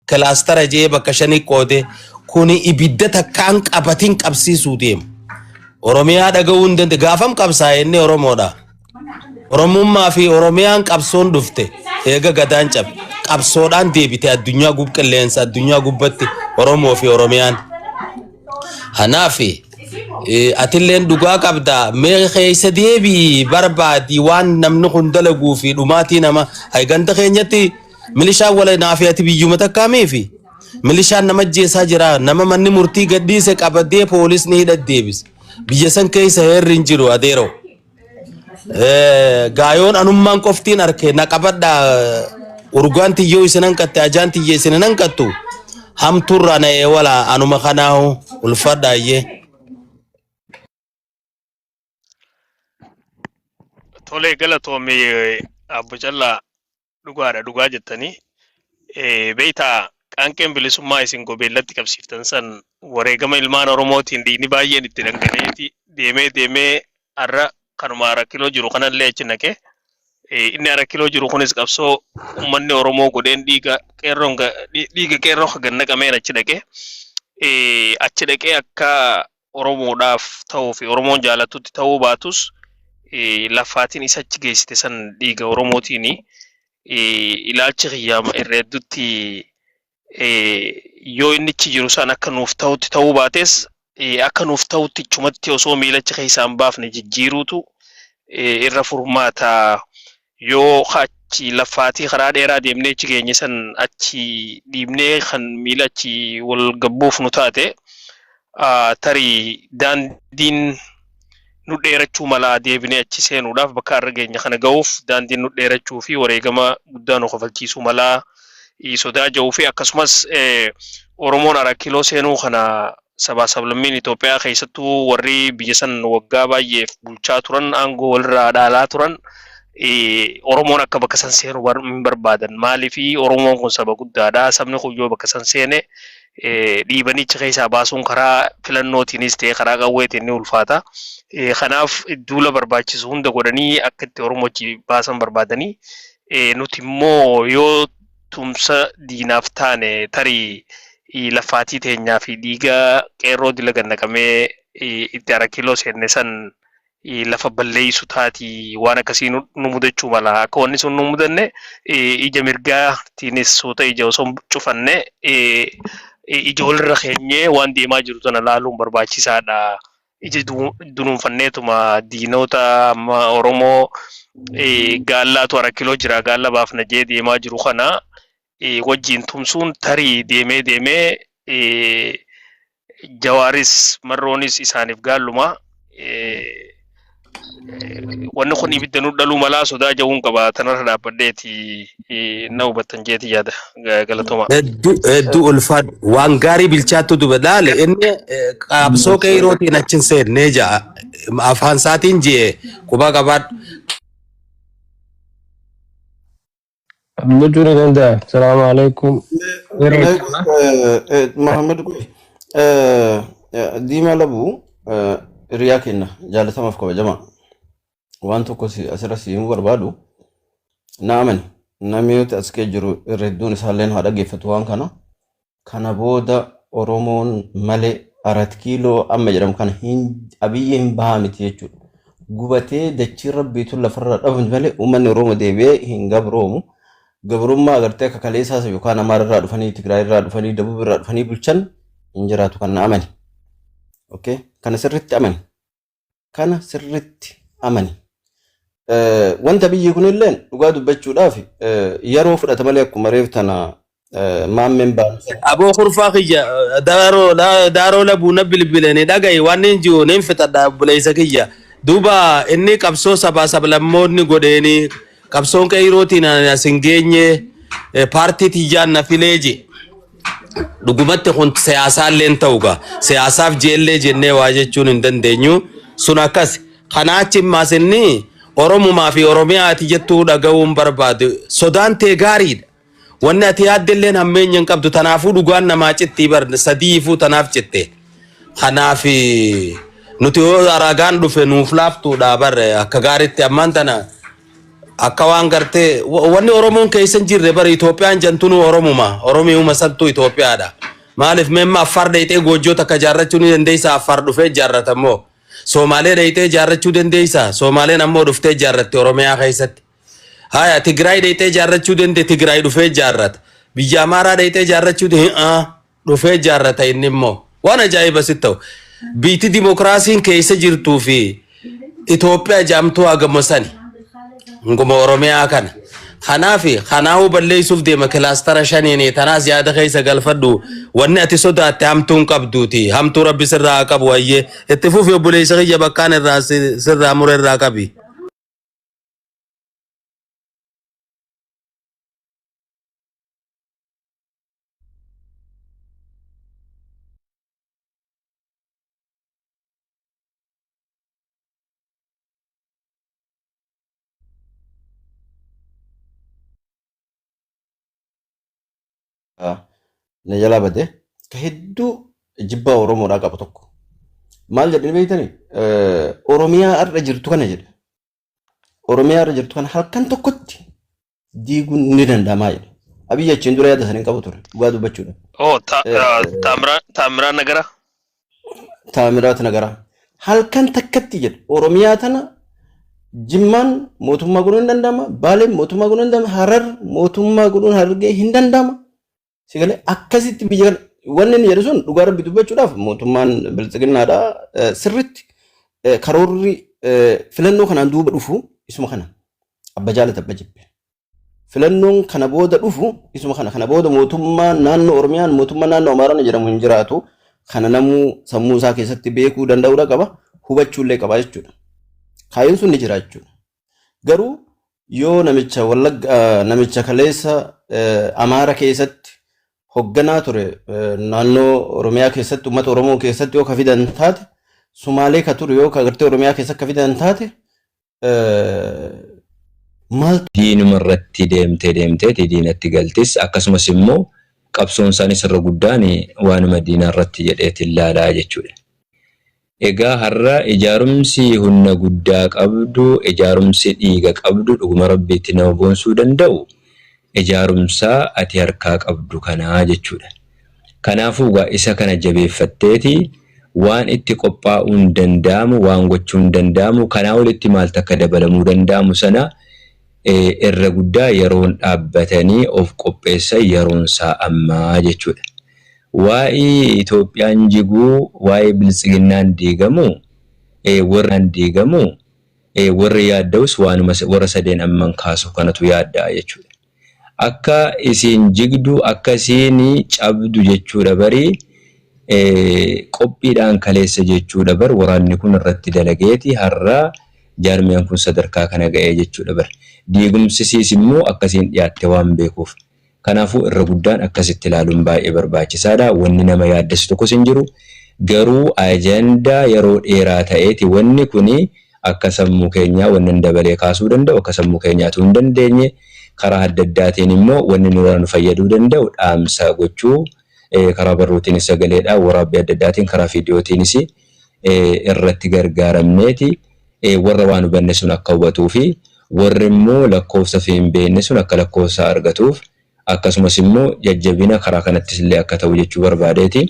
kilaastara jee bakka shanii qoode kuni ibidda takkaan qabatiin qabsiisuu deema. Oromiyaa dhaga'uun danda'e gaafam qabsaa'e inni Oromoodha. Oromummaa fi Oromiyaan qabsoon dhufte eega gadaan cabe qabsoodhaan deebite addunyaa qilleensa addunyaa gubbatti Oromoo fi Oromiyaan. Hanaafi atilleen dhugaa qabda mee keessa deebii barbaadi waan namni kun dalaguu fi dhumaatii nama hayganta keenyatti milishaan wala naafi ati biyyuma takkaamiifi milishaan nama jeesaa jira nama manni murtii gadhiise qabadee poolisni hidhat deebise biyya san keessa heerri hin jiru adeero. Gaayoon anummaan qoftiin arke na qabadha urgaan tiyyoo isinan qatte ajaan tiyyee isinan qattu hamturra na wala anuma kanaahu ulfadhaayyee. Tole galatoomee Abbo Callaa dhugaa jettanii beeytaa qaanqeen bilisummaa isin gobeellatti qabsiiftan san wareegama ilmaan Oromootiin diinni baay'een itti dhangala'eeti deemee har'a kanuma har'a kiloo jiru kanallee achi naqee inni har'a kiloo jiru kunis qabsoo uummanni Oromoo godheen dhiiga qeerroo gannaqameen achi dhaqee akka Oromoodhaaf ta'uu fi Oromoon jaalatutti ta'uu baatus lafaatiin isa achi geessite san dhiiga Oromootiin ilaalcha kiyyaama irreeddutti yoo inni achi jiru san akka nuuf ta'utti ta'uu baates akka nuuf ta'utti chumatti osoo miilacha keessaan baafne jijjiiruutu irra furmaata yoo achi lafaatii karaa dheeraa deemnee achi geenye san achi dhiibnee kan miila achi wal gabbuuf nu taate tarii daandiin nu dheerachuu mala deebinee achi seenuudhaaf bakka har'a geenya kana ga'uuf daandiin nu dheerachuu fi wareegama guddaa nu kafalchiisuu mala sodaa ja'uu fi akkasumas Oromoon har'a kiloo seenuu kana sabaa sablammiin Itoophiyaa keessattuu warri biyya san waggaa baay'eef bulchaa turan aangoo walirraa dhaalaa turan Oromoon akka bakka san seenu hin barbaadan maaliifi Oromoon kun saba guddaadha sabni kun yoo bakka san seene dhiibanii achi keessaa baasuun karaa filannootiinis ta'e karaa qawweetiin ni ulfaata. Kanaaf duula barbaachisu hunda godhanii akka itti Oromoochi baasan barbaadanii nuti immoo yoo tumsa diinaaf taane tarii lafaatii teenyaa fi dhiiga qeerroo dila gannaqamee itti har'a kiloo seenne san lafa balleessu taati waan akkasii nu mudachuu mala akka wanni sun nu mudanne ija mirgaatiinis soota ija osoo cufanne ija walirra keenyee waan deemaa jiru sana laaluun barbaachisaadha. Ija dunuunfanneetuma diinota amma Oromoo gaallaatu har'a kiloo jira gaalla baafna jee deemaa jiru kana wajjin tumsuun tarii deemee Jawaaris marroonis isaaniif gaalluma wanni kun ibidda nu dhaluu malaa sodaa jawuun qaba tanarra dhaabbadheeti na hubattan jeeti yaada galatoma. Hedduu ulfaad waan gaarii bilchaattu dubadaale inni qabsoo qeerrootiin achin seennee ja'a afaan isaatiin jee quba qabaadhu. Mujuni ganda, assalamu alaikum. Muhammad Dima Labu riyaa kenna jaalatamaaf kabajama waan tokko asirra siimuu barbaadu naaman namni as kee jiru irreedduun isaalleen haa dhaggeeffatu waan kana booda Oromoon malee 4 kiiloo amma jedhamu kana abiyyi hin bahaa miti jechuudha gubatee dachii rabbiitu lafarra dhabu malee uummanni Oromoo deebi'ee hin gabroomu gabrummaa agartee akka kaleessaas yookaan Amaararraa dhufanii Tigraayirraa dhufanii Dabuubirraa dhufanii bulchan hin jiraatu kan amani. Okay, kana sirriitti amani. Wanta biyyi kun illeen dhugaa dubbachuudhaaf yeroo fudhata malee akkuma reeftana maammeen baansa. Aboo kurfaa kiyya daaroo labuuna bilbilanii dhagaye waan hin jiru niin fixadha buleessa kiyya. Duuba inni qabsoo sabaa sablammoonni godheeni qabsoon qeerrootiin asin geenye paartii tiyyaan na fileeje. Dhugumatti kun siyaasaalleen ta'uga siyaasaaf jeellee jennee waa jechuun hin dandeenyu sun akkas kanaachi maasinni Oromumaa fi Oromiyaati jettuu dhaga'uun barbaadu sodaan tee gaariidha wanni ati yaaddelleen hammeenya hin qabdu tanaafuu dhugaan namaa cittii bar sadiifuu tanaaf jette kanaaf nuti yoo aragaan dhufe nuuf laaftuudha bar akka gaariitti ammaan tana akka waan gartee wanni Oromoon keessa jirre bara Itoophiyaan jantunu Oromiyuma sabtu Itoophiyaadha. Maaliif memma Affaar deeytee goojjoo takka jaarrachuu ni dandeessa Affaar dhufee jaarratamoo. Somaalee deeytee jaarrachuu dandeessa Somaaleen ammoo dhuftee jaarratti Oromiyaa keessatti. Haya Tigraay deeytee jaarrachuu dandee Tigraay dhufee jaarrata. Biyya Amaaraa deeytee jaarrachuu dhufee jaarrata inni immoo. Waan ajaa'iba sitti ta'u. Biitti dimokiraasiin keessa jirtuu fi Itoophiyaa jaamtuu agamasani. Nguma Oromiyaa kana. Kanafi kanaahu balleessuuf deema kilaastara shaniini tanaas yaada keessa galfadhu wanni ati sodaatte hamtuun qabduuti hamtuu rabbi sirraa qabu wayyee itti fufi obboleessa kiyya bakkaan irraa sirraa mura irraa qabi. Na jalaa badee ka hedduu jibbaa Oromoodhaa qabu tokko. Maal jedhanii beektanii? Oromiyaa irra jirtu kana jedhe. Oromiyaa irra jirtu kana halkan tokkotti diiguun ni danda'amaa jedhe. Abiyyi achiin dura yaada saniin qabu ture. Dhugaa dubbachuudha. Taamiraa Nagaraa. Taamiraat Nagaraa. Halkan takkatti jedhe. Oromiyaa tana Jimmaan mootummaa godhuun hin danda'ama. Baaleen mootummaa godhuun hin danda'ama. Harar mootummaa godhuun Harargee hin danda'ama. Sigalee akkasitti biyya kana wanni inni jedhu sun dhugaa rabbi dubbachuudhaaf mootummaan biltsiginnaadha sirritti karoorri filannoo kanaan duuba dhufu isuma kana abba jaalata abba jibbe filannoon kana booda dhufu isuma kana booda mootummaa naannoo Oromiyaan mootummaa naannoo Amaaraan jedhamu hin jiraatu kana namuu sammuu isaa keessatti beekuu danda'uudha qaba hubachuullee qaba jechuudha. Kaayin sun ni jira jechuudha. Garuu yoo namicha kaleessa Amaara keessatti hogganaa ture naannoo Oromiyaa keessatti uummata Oromoo keessatti yoo ka fidan taate Sumaalee ka ture yoo ka gartee Oromiyaa keessatti ka fidan taate maal diinuma irratti deemtee diinatti galtis akkasumas immoo qabsoon isaanii sirra guddaan waanuma diinaa irratti jedheetti ilaalaa jechuudha. Egaa har'a ijaarumsi humna guddaa qabdu ijaarumsi dhiiga qabdu dhuguma rabbiitti nama boonsuu danda'u. Ijaarumsaa ati harkaa qabdu kanaa jechuudha. Kanaafuu isa kana jabeeffatteeti waan itti qophaa'uun danda'amu waan gochuun danda'amu kanaa walitti maal takka dabalamuu danda'amu sana irra guddaa yeroon dhaabbatanii of qopheessan yeroonsaa ammaa jechuudha. Waa'ee Itoophiyaan jiguu waa'ee biltsiginnaan diigamu warri yaadda'us waanuma warra sadeen amman kaasu kanatu yaadda'a jechuudha. Akka isiin jigdu akka isiin cabdu jechuudha barii qophiidhaan kaleessa jechuudha bar waraanni kun irratti dalageeti har'a jaarmiyaan kun sadarkaa kana ga'ee jechuudha bar diigumsisiis immoo akkasiin dhiyaatte waan beekuuf kanaafuu irra guddaan akkasitti ilaaluun baay'ee barbaachisaadha wanni nama yaaddessu tokkos hin jiru garuu ajandaa yeroo dheeraa ta'eeti wanni kuni akka sammuu keenyaa wannan dabalee kaasuu danda'u akka sammuu keenyaatu hin dandeenye karaa adda addaatiin immoo wanni nu fayyaduu danda'u dhaamsa gochuu karaa barruutiin sagaleedha waraabbii adda addaatiin karaa viidiyootiinis irratti gargaaramneeti warra waan hubanne sun akka hubatuu fi warri immoo lakkoofsa fi hin beekne sun akka lakkoofsa argatuuf akkasumas immoo jajjabina karaa kanattis illee akka ta'u jechuu barbaadeeti.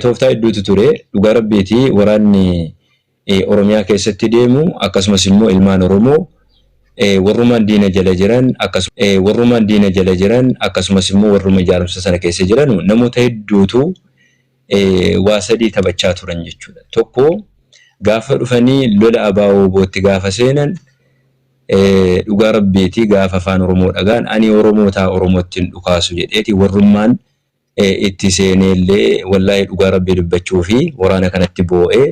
Tooftaa hedduutu ture dhugaa rabbiitii waraanni Oromiyaa keessatti deemu akkasumas immoo ilmaan Oromoo warrumaan diina jala jiran akkasumas immoo warruma ijaarumsa sana keessa jiran namoota hedduutu waa sadii taphachaa turan jechuudha. Tokko gaafa dhufanii lola abaaboo bootti gaafa seenan dhugaa rabbiitii gaafa afaan Oromoo dhagaan ani Oromoo ta'a Oromootti dhukaasu jedheeti warrummaan itti seeneellee wallahi dhugaa rabbii dubbachuu fi waraana kanatti boo'ee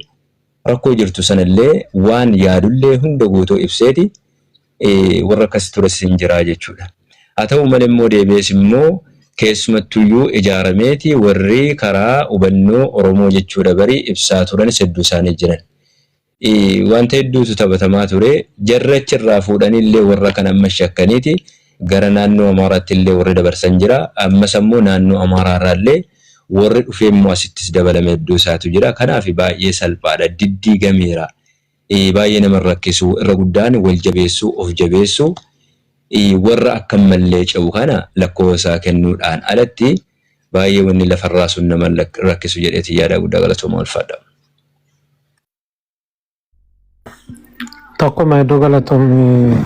rakkoo jirtu sanallee waan yaadullee hunda guutuu ibseeti warra akkas ture sin jiraa jechuudha. Haa ta'u malee immoo deebi'ees immoo keessumattuyyuu ijaarameeti warri karaa hubannoo Oromoo jechuudha barii ibsaa turan hedduu isaanii jiran. Wanta hedduutu taphatamaa ture jarrachirraa fuudhanillee warra kan amma shakkaniiti gara naannoo Amaaraatti illee warri dabarsan jira ammas ammoo naannoo Amaaraarraallee warri dhufee immoo asittis dabalame hedduu isaatu jira kanaaf baay'ee salphaadha diddiigameera baay'ee nama rakkisu irra guddaan wal jabeessuu of jabeessuu warra akka mallee ce'u kana lakkoosaa kennuudhaan alatti baay'ee wanni lafarraa sun nama rakkisu jedheeti yaada guddaa galatooma ulfaadha. Tokkuma iddoo galatoomni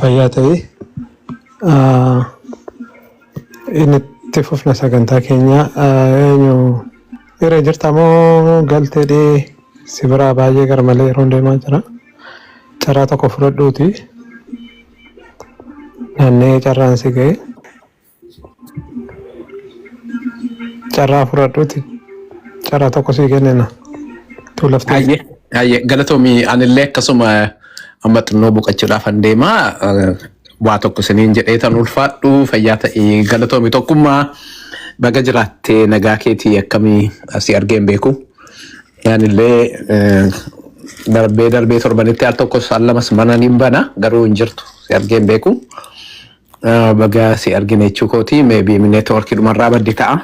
fayyaa ta'e inni itti fufna sagantaa keenya eenyu irra jirta moo galteedhee si biraa baay'ee garmalee yeroo deemaa jira. Carraa tokko fudhadhuuti naannee carraan si ga'e. Carraa fudhadhuuti carraa tokko si kennina. Tuulaftee. Hayyee galatoomii anillee akkasuma amma xinnoo boqochuudhaaf deemaa waa tokko isiniin jedhee tan ulfaadhu fayyaa ta'e galatoomii tokkummaa baga jiraattee nagaa keetii akkamii asii argeen beeku. Anillee darbee torbanitti al tokko sallamas mana niin bana garuu hin jirtu si argeen beeku. Baga si argine jechuu kooti maybe networkii dhumarraa baddi ta'a.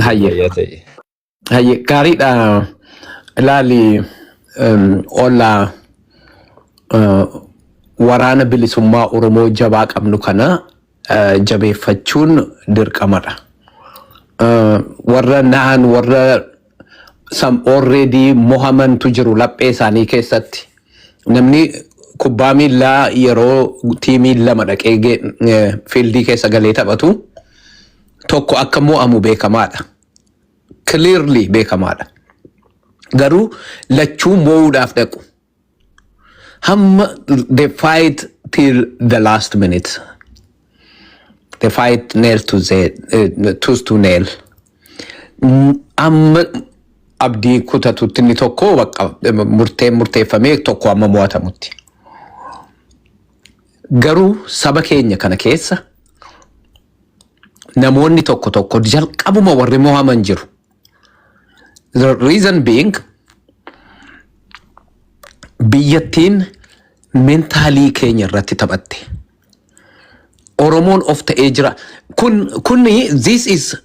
Hayyee. Hayyee gaariidha ilaali olla waraana bilisummaa Oromoo jabaa qabnu kana jabeeffachuun dirqamadha. Warra naan warra some already mohamantu jiru laphee isaanii keessatti namni kubbaa miillaa yeroo tiimii lama dhaqee fiildii keessa galee taphatu tokko akka mo'amu beekamaadha. Clearly beekamaadha. Garuu lachuu mo'uudhaaf dhaqu. Hamma they fight till the last minute. They fight nail to tooth to nail. Amma abdii kutatutti inni tokko murteeffamee tokko amma mo'atamutti. Garuu saba keenya kana keessa namoonni tokko jalqabuma warri mo'aman jiru. The reason being biyyattiin mentaalii keenya irratti taphatte. Oromoon of ta'ee jira. This is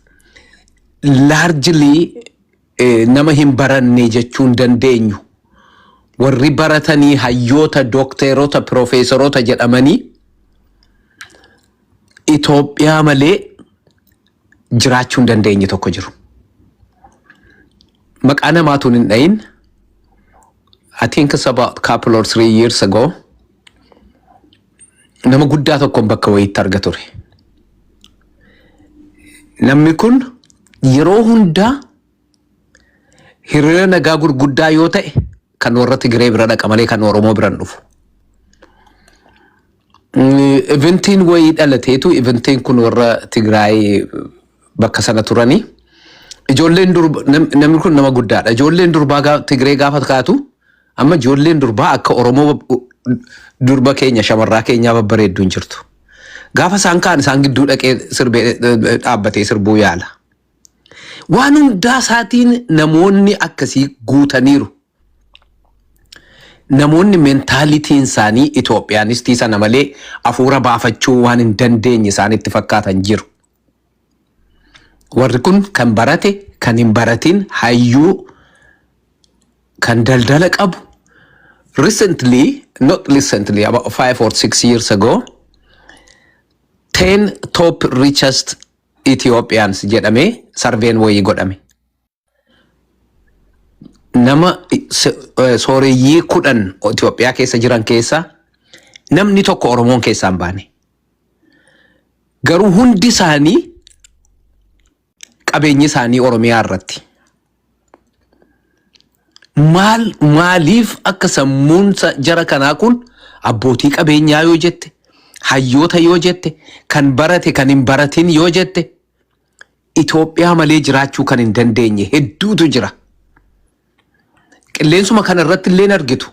largely nama hin baranne jechuun dandeenyu. Warri baratanii hayyoota, dookteerota, piroofeesaroota jedhamanii Itoophiyaa malee jiraachuu hin dandeenye tokko jiru. Maqaa namaatuun hin dhayin. I think it's about a couple or 3 years ago. Nama guddaa tokkoon bakka wayiitti arga ture. Namni kun yeroo hundaa hiriira nagaa gurguddaa yoo ta'e kan warra Tigiree bira dhaqa malee kan Oromoo biran dhufu. Eventiin wayii dhalateetu eventiin kun warra Tigraay bakka sana turanii. Ijoolleen namni kun nama guddaadha. Ijoolleen durbaa Tigiree gaafa kaatu amma ijoolleen durbaa akka Oromoo durba keenya shamarraa keenyaa babbareedduu hin jirtu. Gaafa isaan kaan isaan gidduu dhaqee dhaabbatee sirbuu yaala. Waan hundaa isaatiin namoonni akkasii guutaniiru. Namoonni mentaalitiin isaanii Itoophiyaanistii sana malee hafuura baafachuu waan hin dandeenye isaanitti fakkaatan jiru. Warri kun kan barate, kan hin baratin, hayyuu, kan daldala qabu. Not recently, about 5 or 6 years ago, 10 top richest Ethiopians jedhame sarveen wayii godhame. Nama sooreyyii 10 Itoophiyaa keessa jiran keessa namni tokko Oromoon keessaa hin baane. Garuu hundi isaanii qabeenyi isaanii Oromiyaa irratti. Maaliif akka sammuun jara kanaa kun abbootii qabeenyaa yoo jette, hayyoota yoo jette, kan barate kan hin baratin yoo jette, Itoophiyaa malee jiraachuu kan hin dandeenye hedduutu jira. Qilleensuma kana irratti illee argitu.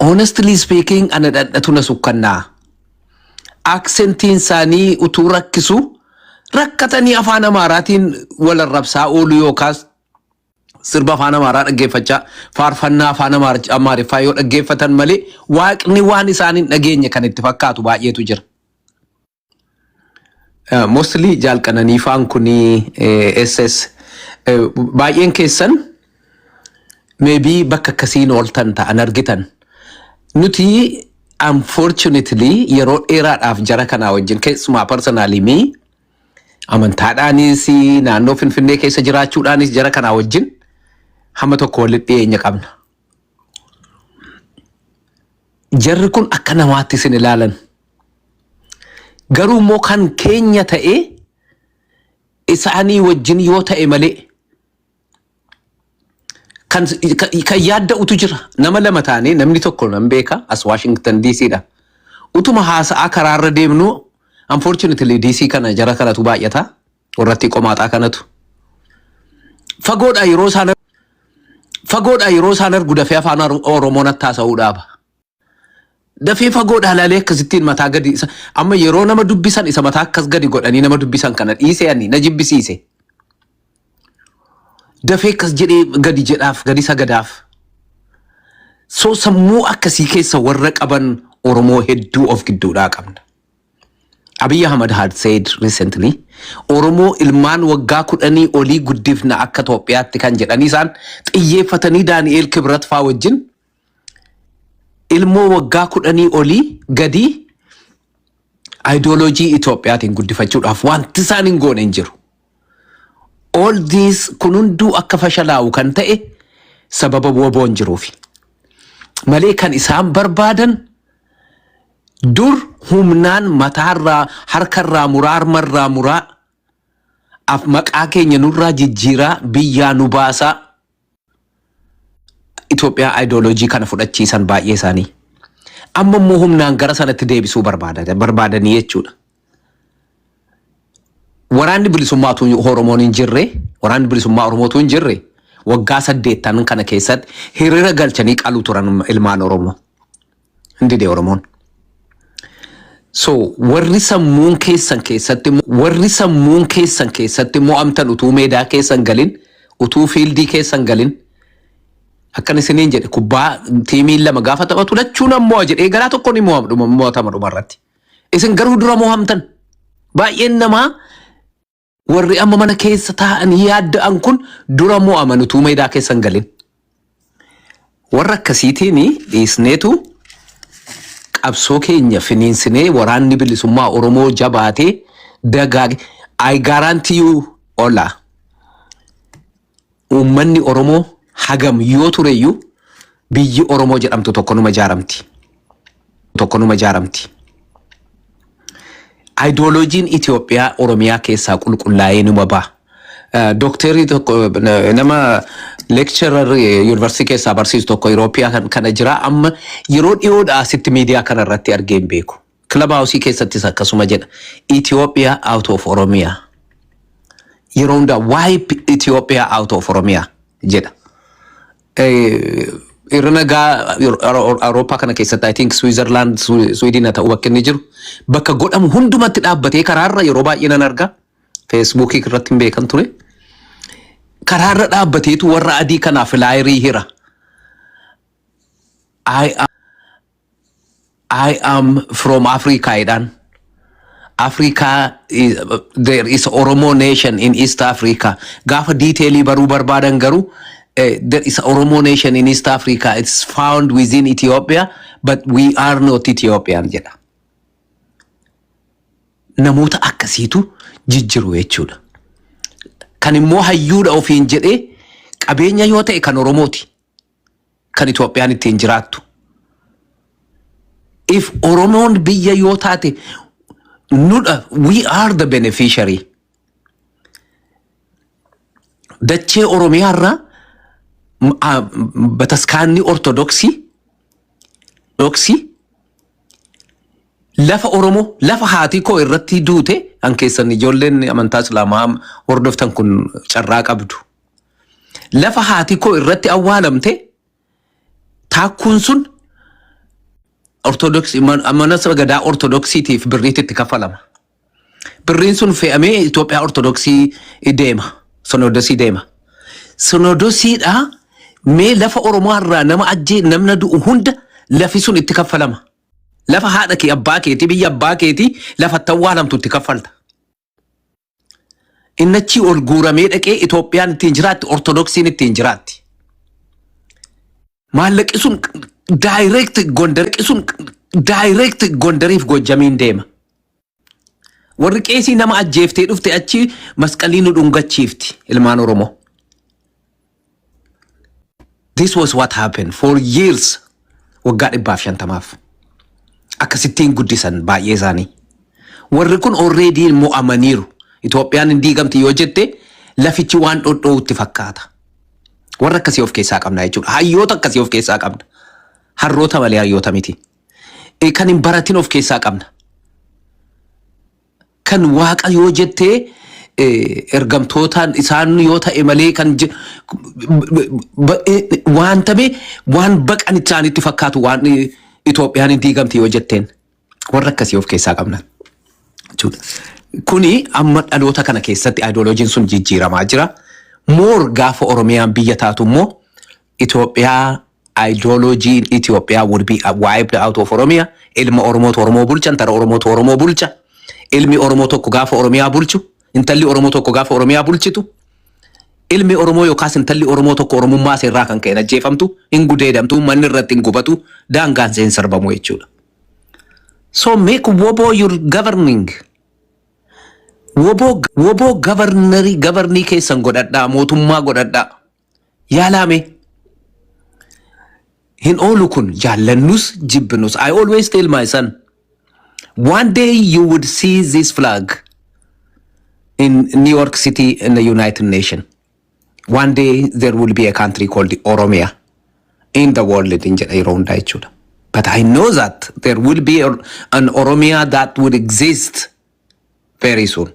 Honestly speaking, ana dhadhatu na sukkannaa. Aksentiin isaanii utuu rakkisu rakkatanii afaan Amaaraatiin wal arrabsaa oolu yookaas sirba afaan Amaaraa dhaggeeffachaa faarfannaa afaan Amaariffaa yoo dhaggeeffatan malee waaqni waan isaaniin dhageenye kan itti fakkaatu baay'eetu jira. Mostly jaalqananii faan kuni SS baay'een keessan maybe bakka akkasiin ooltan ta'an argitan. Nuti unfortunately yeroo dheeraadhaaf jara kanaa wajjin keessumaa personally amantaadhaanis naannoo Finfinnee keessa jiraachuudhaanis jara kanaa wajjin hamma tokko walitti dhiyeenya qabna. Jarri kun akka namaatti isin ilaalan. Garuu immoo kan keenya ta'e isaanii wajjin yoo ta'e malee kan yaadda'utu jira. Nama lama taane namni tokko nan beeka as Washington DC dha. Utuma haasa'aa karaarra deemnu unfortunately DC kana jara kanatu baay'ata. Warratti qomaaxaa kanatu. Fagoodha yeroo isaan argu dafee afaan Oromoo natti haasa'uu dhaaba. Dafee fagoodha laalee akkasittiin mataa gadi amma yeroo nama dubbisan isa mataa akkas gadi godhanii nama dubbisan kana dhiisee ani na jibbisiise. Dafee akkas jedhee gadi jedhaaf gadi sagadaaf. So sammuu akkasii keessa warra qaban Oromoo hedduu of gidduudhaa qabna. Abiy Ahmed had said recently, Oromoo ilmaan waggaa 10 olii guddifna akka Itoophiyaatti kan jedhanii isaan xiyyeeffatanii Daani'eel Kibrat faa wajjin ilmoo waggaa 10 olii gadi ideology Itoophiyaatiin guddifachuudhaaf wanti isaan hin goone hin jiru. All this kun hunduu akka fashalaa'u kan ta'e sababa woboon jiruufi. Malee kan isaan barbaadan dur humnaan mataarraa harkarraa muraarmarraa muraa af maqaa keenya nurraa jijjiiraa biyyaa nu baasaa Itoophiyaa ideology kana fudhachiisan baay'ee isaanii. Amma immoo humnaan gara sanatti deebisuu barbaadanii jechuudha. Waraanni bilisummaa Oromoon hin jirre, waraanni bilisummaa Oromootu hin jirre waggaa 8 kana keessatti hiriira galchanii qaluu turan ilmaan Oromoo. Hindi Oromoon. So warri sammuun keessan keessatti mo'amtan utuu meedaa keessan galin, utuu fiildii keessan galin akkan isiniin jedhe kubbaa tiimiin lama gaafa taphatu lachuun ammoo jedhee garaa tokko ni mo'atama dhumarratti. Isin garuu dura mo'amtan. Baay'een namaa warri amma mana keessa taa'anii yaadda'an kun dura mo'aman utuu meedaa keessan galin. Warra akkasiitiin dhiisneetu qabsoo keenya finiinsinee waraanni bilisummaa Oromoo jabaatee dagaage. I guarantee you ola. Uummanni Oromoo hagam yoo tureyyuu biyyi Oromoo jedhamtu tokkonuma jaaramti. Ideologiin Itoophiyaa Oromiyaa keessaa qulqullaa'ee numa ba'a. Dooktarii tokko nama lecturer university keessaa barsiisu tokko Euroopiyaa kana jira amma yeroo dhiyoodhaa asitti miidiyaa kana irratti argeen beeku. Clubhouse keessattis akkasuma jedha. Ethiopia out of Oromia. Yeroo hundaa wipe Ethiopia out of Oromia jedha. Irna gaa Awurooppaa kana keessatti I think Switzerland Sweden ta'uu bakka inni jiru bakka godhamu hundumatti dhaabbatee karaarra yeroo baay'ee nan arga. Facebook irratti hin beekan ture. Karaarra dhaabbateetu warra adii kanaaf laayirii hira. I am from Africa jedhan. Africa there is Oromo nation in East Africa. Gaafa detailii baruu barbaadan garuu there is Oromo nation in East Africa. It's found within Ethiopia, but we are not Ethiopian jedha. Namoota akkasiitu jijjiru jechuudha. Kan immoo hayyuudha ofiin jedhee qabeenya yoo ta'e kan Oromooti. Kan Itoophiyaan ittiin jiraattu. If Oromoon biyya yoo taate we are the beneficiary. Dachee Oromiyaarraa bataskaanni ortodoksii lafa Oromoo lafa haati koo irratti duute an keessan ijoolleen amantaa Islaamaa hordoftan kun carraa qabdu. Lafa haati koo irratti awwaalamte taakkuun sun ortodoksii mana sagadaa ortodoksiitiif birriitti kafalama. Birriin sun fe'amee Itoophiyaa ortodoksii deema. Sinodosii deema. Sinodosiidhaa mee lafa Oromoorraa nama ajjee namna du'u hunda lafi sun itti kafalama. Lafa haadha kee abbaa keetii biyya abbaa keetii lafa awwaalamtu itti kaffalta. Innachi ol guuramee dhaqee Itoophiyaan ittiin jiraatti ortodoksiin ittiin jiraatti. Maallaqi sun direct Gondariif Gojjamiin deema. Warri qeesii nama ajjeeftee dhufte achi masqalii nu dhungachiifti ilmaan Oromoo. This was what happened for years. Waggaa 150. Akkasittiin guddisan baay'ee isaanii. Warri kun already mo'amaniiru. Itoophiyaan hin diigamti yoo jette lafichi waan dhodhoo'utti fakkaata. Warra akkasii of keessaa qabna jechuudha. Hayyoota akkasii of keessaa qabna. Harroota malee hayyoota miti. Kan hin baratin of keessaa qabna. Kan waaqa yoo jettee ergamtootaan isaan yoo ta'e malee kan waan tabe waan baqan isaanitti fakkaatu waan Itoophiyaan hin diigamti yoo jetteen warra akkasii of keessaa qabna. Kuni amma dhaloota kana keessatti ideoloojiin sun jijjiiramaa jira. More gaafa Oromiyaan biyya taatu immoo Itoophiyaa ideoloojiin Itoophiyaa would be wiped out of Oromia. Ilma Oromootu Oromoo bulchan tara Oromootu Oromoo bulcha. Ilmi Oromoo tokko gaafa Oromiyaa bulchu intalli Oromoo tokko gaafa Oromiyaa bulchitu ilmi Oromoo yookaas intalli Oromoo tokko Oromummaa seerraa kan ka'e ajjeefamtu hin gudeedamtu manni irratti hin gubatu daangaan seen sarbamu jechuudha. So make WOBO your governing. WOBO governing keessan godhadhaa mootummaa godhadhaa yaalame. Hin oolu kun jaallannus jibbinus. I always tell my son, one day you would see this flag in New York City in the United Nations. One day there will be a country called Oromia in the world in Ironda jechuudha. But I know that there will be an Oromia that would exist very soon.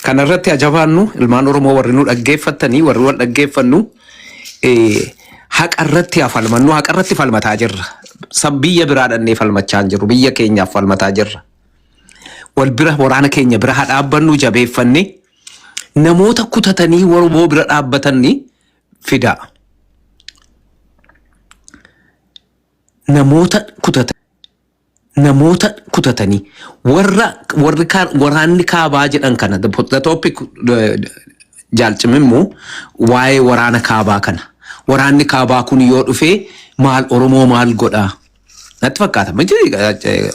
Kana irratti ajabaannu ilmaan Oromoo warri nu dhaggeeffatanii warri wal dhaggeeffannu haqa irratti falmannu haqa irratti falmataa jirra. Biyya biraa dhannee falmachaa jirru biyya keenyaaf falmataa jirra. Wal bira waraana keenya bira dhaabbannu jabeeffanne namoota kutatanii Oromoo bira dhaabbatanii fida. Namoota kutatanii waraanni kaabaa jedhan kana the topic jaalchimimmoo waa'ee waraana kaabaa kana. Waraanni kaabaa kun yoo dhufe maal Oromoo maal godhaa? Natti fakkaata.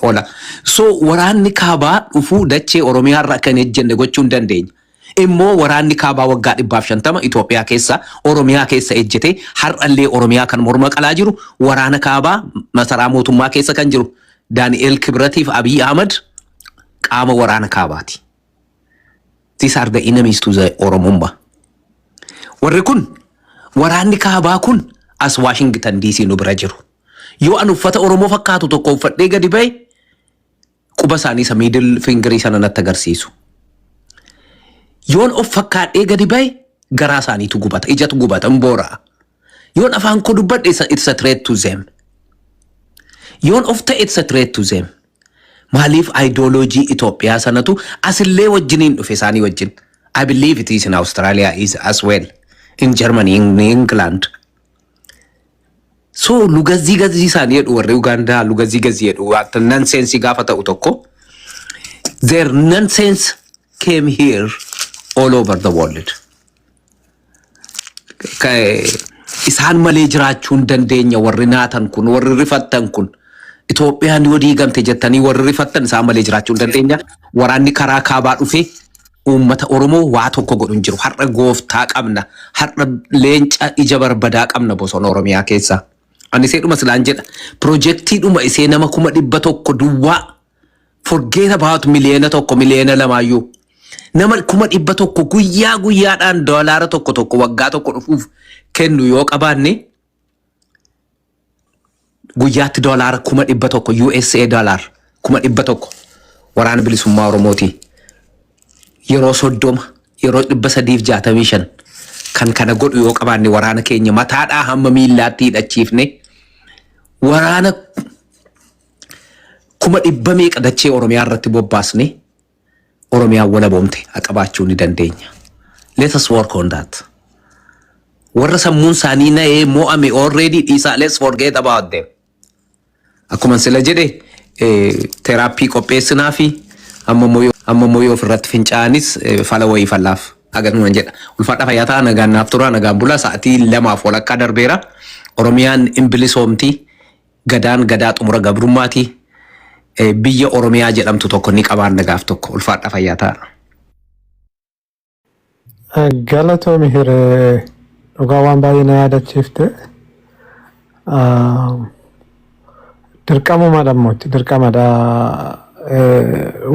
Ola. So waraanni kaabaa dhufuu dachee Oromiyaa irraa kan ejjenne gochuu hin dandeenya. Immoo waraanni kaabaa waggaa 150 Itoophiyaa keessa Oromiyaa keessa ejjete har'allee Oromiyaa kan morma qalaa jiru waraana kaabaa masaraa mootummaa keessa kan jiru Daani'el Kibratiif Abiy Ahmad qaama waraana kaabaati. These are the enemies to the Oromummaa. Warri kun waraanni kaabaa kun as Washington DC nu bira jiru. Yoo an uffata Oromoo fakkaatu tokko uffadhee gadi ba'e quba isaanii isa middle finger sana natti agarsiisu. Yoon of fakkaadhee gadi ba'e garaa isaaniitu gubata ijatu gubata mboora. Yoon afaan koo dubbadhe it's a threat to them. Yoon of ta'e it's a threat to them. Maaliif ideology Itoophiyaa sanatu asillee wajjiniin dhufe isaanii wajjin. I believe it is in Australia is as well. In Germany, in England. So lugazi isaanii jedhu warri Uganda lugazi jedhu akka nonsense gaafa ta'u tokko. Their nonsense came here all over the world. Isaan malee jiraachuu hin dandeenya warri naatan kun warri rifattan kun Itoophiyaan yoo diigamte jettanii warri rifattan isaan malee jiraachuu hin dandeenya. Waraanni karaa kaabaa dhufe uummata Oromoo waa tokko godhu hin jiru. Har'a gooftaa qabna. Har'a leenca ija barbadaa qabna bosona Oromiyaa keessa. Ani seedhuma silaan jedha. Projektiidhuma isee nama 100,000 duwwaa. Forget about miliyoona 2,000,000. Nama 100,000 guyyaadhaan doolaara tokko waggaa tokko dhufuuf kennu yoo qabaanne guyyaatti doolaara 100,000 USA doolaar 100,000 waraana bilisummaa Oromooti. Yeroo 30 yeroo 365 kan kana godhu yoo qabaanne waraana keenya mataadhaa hamma miillaatti hidhachiifne waraana 100,000 dachee Oromiyaa irratti bobbaasne Oromiyaa wala boomte qabaachuu ni dandeenya. Let us work on that. Warra sammuun isaanii na'ee mo'ame already dhiisaa let's forget about them. Akkuma sila jedhe therapy qopheessinaa fi amma moyoo ofirratti fincaanis fala wayii fallaaf agarnuun jedha. Ulfaadha fayyataa nagaan naaf tura nagaan bula sa'aatii 2 walakkaa darbeera. Oromiyaan imbilisoomti gadaan gadaa xumura gabrummaati biyya Oromiyaa jedhamtu tokko ni qabaanna gaaf tokko ulfaadha fayyaa ta'a. Galatoomi hiree dhugaa waan baay'ee na yaadachiifte. Dirqamuma dhammooti dirqamadha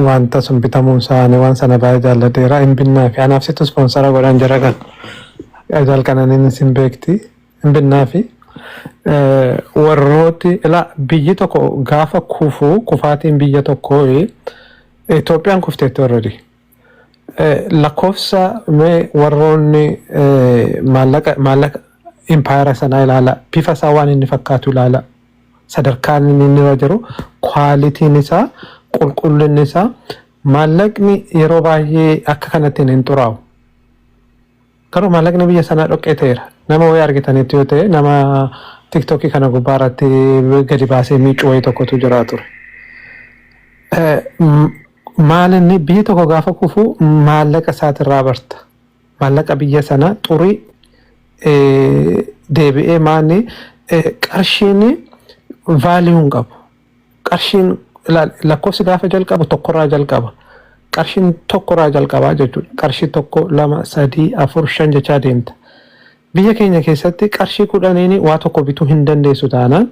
wanta sun bitamuun isaanii waan sana baay'ee jaallateera hin binnaa fi anaaf situ ispoonsara godhan jira kan jalqananiin sin beekti hin binnaa fi warrooti ila biyyi tokko gaafa kufuu kufaatiin biyya tokkoo Itoophiyaan kufteetti already. Lakkoofsa warroonni maallaqa impaayera sanaa ilaala bifa isaa waan inni fakkaatu ilaala sadarkaan inni irra jiru kwaalitiin isaa qulqullinni isaa maallaqni yeroo baay'ee akka kanatti hin xuraa'u garuu maallaqni biyya sanaa dhoqqee ta'eera nama wayii argitanitti yoo ta'e nama tiktokii kana gubbaarratti gadi baasee miicuu wayii tokkotu jiraa ture. Maalinni biyyi tokko gaafa kufu maallaqa isaatirraa barta maallaqa biyya sanaa xurii deebi'ee maanni qarshiin vaaliyuun qabu qarshiin lakkoofsi gaafa jalqabu tokkorraa jalqaba qarshiin tokkorraa jalqabaa jechuudha qarshii tokko 2 3 4 5 jechaa deemta biyya keenya keessatti qarshii 10 waa tokko bituu hin dandeessu taanaan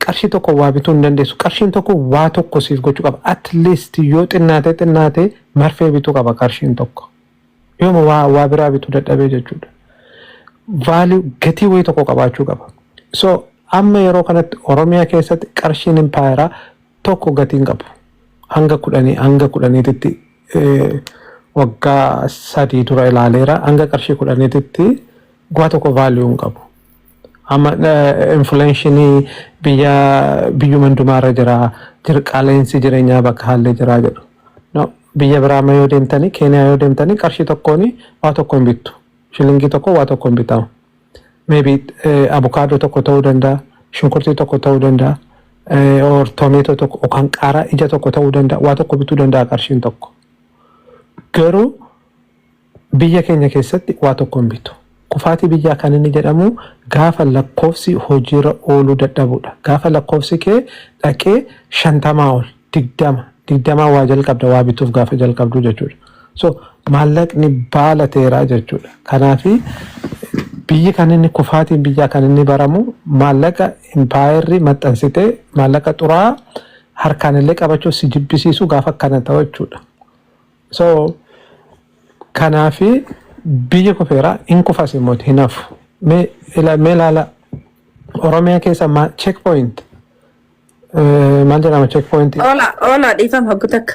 qarshii tokko waa bituu hin dandeessu qarshiin tokko waa tokko siif gochuu qaba at least yoo xinnaatee marfee bituu qaba qarshiin tokko yooma waa biraa bituu dadhabee jechuudha value gatii wayii tokko qabaachuu qaba so amma yeroo kanatti Oromiyaa keessatti qarshiin impaayeraa tokko gatiin qabu hanga 10titti waggaa 3 dura ilaaleera hanga qarshii 10titti waa tokko value qabu amma inflationii biyyuma hundumaarra jira qaala'insi jireenyaa bakka haallee jira jedhu no biyya biraa yoo deemtanii Keeniyaa yoo deemtanii qarshii tokkoon waa tokko hin bittu shilingii tokko waa tokko hin bitamu maybe avocado tokko ta'uu danda'a shunkurtii tokko ta'uu danda'a or tomato tokko yookaan qaaraa ija tokko ta'uu danda'a waa tokko bituu danda'a qarshiin tokko garuu biyya keenya keessatti waa tokko hin bitu kufaatii biyyaa kan inni jedhamu gaafa lakkoofsi hojiirra ooluu dadhabudha gaafa lakkoofsi kee dhaqee 50 ol 20 waa jalqabda waa bituuf gaafa jalqabdu jechuudha so maallaqni baala teeraa jechuudha kanaafi biyyi kan inni kufaatiin biyyaa kan inni baramu maallaqa impaayerri maxxansitee maallaqa xuraa harkaan illee qabachuuf si jibbisiisu gaafa kana ta'u jechuudha so kanaafi biyyi kufeera in kufas immoo hinafu mee ilaala Oromiyaa keessa checkpoint maal jedhama checkpoint ola dhiifama hoggu takka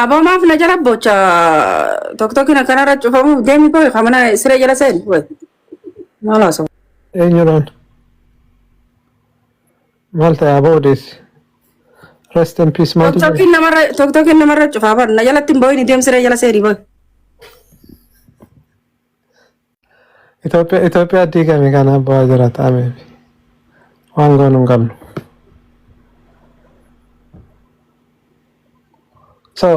abamaaf na jala bocha tokkokkina kanarra cufamu deemi boy kamana siree jala seen way mala so eenyuudhaan maal ta'e aboodees rest in peace maal tokkokkin namarra cufaaba na jalatti hin boyni deem siree jala seeni boy Itoophiyaa diigame kana abbaa jira ta'ameef waan goonu hin qabnu. So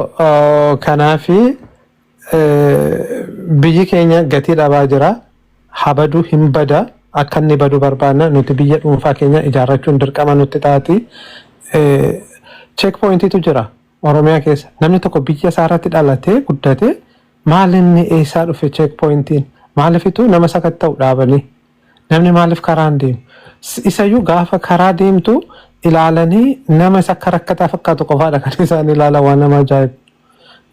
kanaafi biyyi keenya gatii dhabaa jira habaduu hin bada akka inni badu barbaanna nuti biyya dhuunfaa keenya ijaarrachuun dirqama nutti taati checkpointitu jira Oromiyaa keessa namni tokko biyya isaarratti dhalatee guddate maal inni eessaa dhufe checkpointiin maalifitu nama sakatta'u dhaabanii namni maaliif karaan deemu isayyuu gaafa karaa deemtu ilaalanii nama isa akka rakkataa fakkaatu qofaadha kan isaan ilaalan waan nama ajaa'ibu